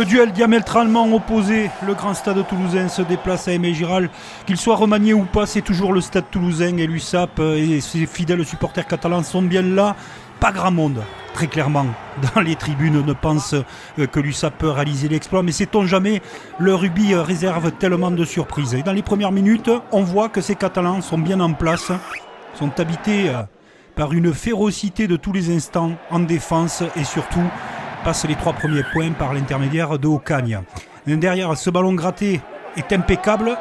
Le duel diamétralement opposé, le grand stade toulousain se déplace à Aimé Giral. Qu'il soit remanié ou pas, c'est toujours le stade toulousain et l'USAP et ses fidèles supporters catalans sont bien là. Pas grand monde, très clairement, dans les tribunes ne pense que l'USAP peut réaliser l'exploit. Mais sait-on jamais, le rugby réserve tellement de surprises. Et dans les premières minutes, on voit que ces Catalans sont bien en place, sont habités par une férocité de tous les instants en défense et surtout passe les 3 premiers points par l'intermédiaire de Ocagne. Derrière, ce ballon gratté est impeccable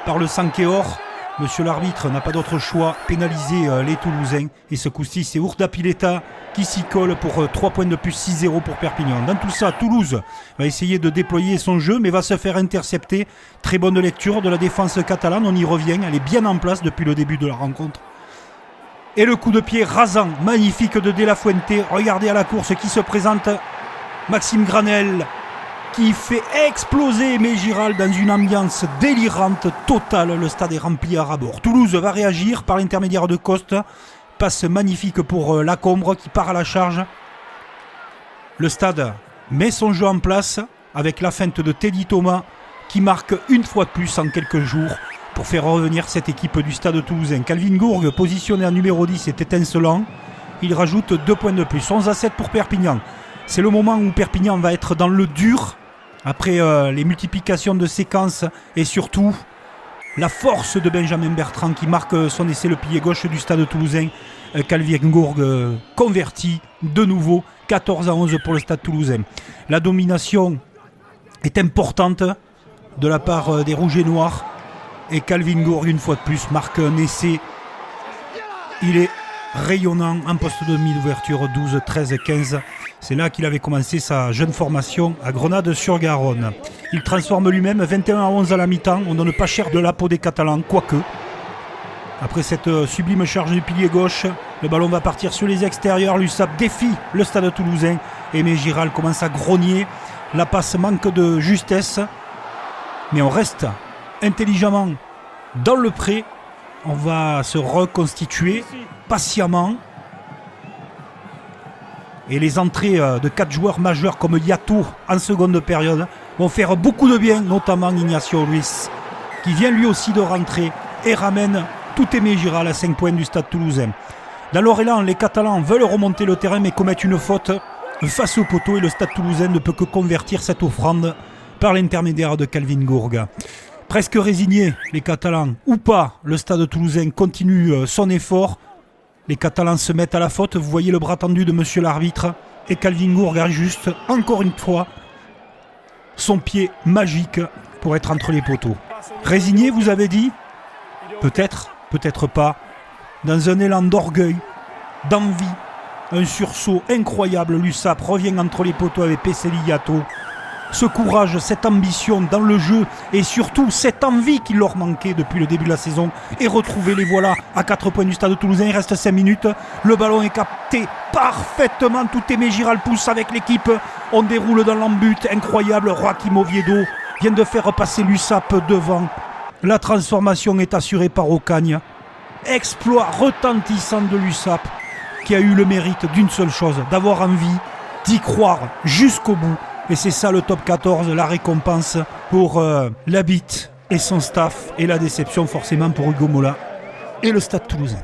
par le Sankéor. Monsieur l'arbitre n'a pas d'autre choix, pénaliser les Toulousains. Et ce coup-ci, c'est Ourda Pileta qui s'y colle pour 3 points de plus, 6-0 pour Perpignan. Dans tout ça, Toulouse va essayer de déployer son jeu, mais va se faire intercepter. Très bonne lecture de la défense catalane, on y revient. Elle est bien en place depuis le début de la rencontre. Et le coup de pied rasant, magnifique de De La Fuente. Regardez à la course qui se présente. Maxime Granel qui fait exploser Aimé Giral dans une ambiance délirante totale. Le stade est rempli à ras-bord. Toulouse va réagir par l'intermédiaire de Coste. Passe magnifique pour Lacombre qui part à la charge. Le stade met son jeu en place avec la feinte de Teddy Thomas qui marque une fois de plus en quelques jours pour faire revenir cette équipe du stade toulousain. Calvin Gourgue, positionné en numéro 10, est étincelant. Il rajoute 2 points de plus. 11-7 pour Perpignan. C'est le moment où Perpignan va être dans le dur, après les multiplications de séquences et surtout la force de Benjamin Bertrand qui marque son essai, le pilier gauche du stade toulousain. Calvin Gourgue converti de nouveau, 14-11 pour le stade toulousain. La domination est importante de la part des Rouges et Noirs et Calvin Gourgue, une fois de plus, marque un essai. Il est rayonnant en poste de mi-d'ouverture, 12, 13, 15. C'est là qu'il avait commencé sa jeune formation à Grenade-sur-Garonne. Il transforme lui-même 21-11 à la mi-temps. On ne donne pas cher de la peau des Catalans, quoique. Après cette sublime charge du pilier gauche, le ballon va partir sur les extérieurs. L'USAP défie le stade toulousain. Aimé Giral commence à grogner. La passe manque de justesse. Mais on reste intelligemment dans le pré. On va se reconstituer patiemment. Et les entrées de 4 joueurs majeurs comme Yato en seconde période vont faire beaucoup de bien, notamment Ignacio Ruiz, qui vient lui aussi de rentrer et ramène tout Aimé Giral à 5 points du stade toulousain. Dans leur élan, les Catalans veulent remonter le terrain mais commettent une faute face au poteau et le stade toulousain ne peut que convertir cette offrande par l'intermédiaire de Calvin Gourgue. Presque résignés, les Catalans, ou pas, le stade toulousain continue son effort. Les Catalans se mettent à la faute, vous voyez le bras tendu de monsieur l'arbitre. Et Calvin Gourgue ajuste encore une fois son pied magique pour être entre les poteaux. Résigné, vous avez dit ? Peut-être, peut-être pas. Dans un élan d'orgueil, d'envie, un sursaut incroyable, l'USAP revient entre les poteaux avec Peseli Yato. Ce courage, cette ambition dans le jeu et surtout cette envie qui leur manquait depuis le début de la saison et retrouver les voilà à 4 points du stade toulousain. Il reste 5 minutes, le ballon est capté parfaitement, tout Aimé Giral pousse avec l'équipe, on déroule dans l'embut, incroyable. Joaquim Oviedo vient de faire passer l'USAP devant. La transformation est assurée par Ocagne. Exploit retentissant de l'USAP qui a eu le mérite d'une seule chose, d'avoir envie d'y croire jusqu'au bout. Et c'est ça le top 14, la récompense pour Labitte et son staff et la déception forcément pour Hugo Mola et le stade toulousain.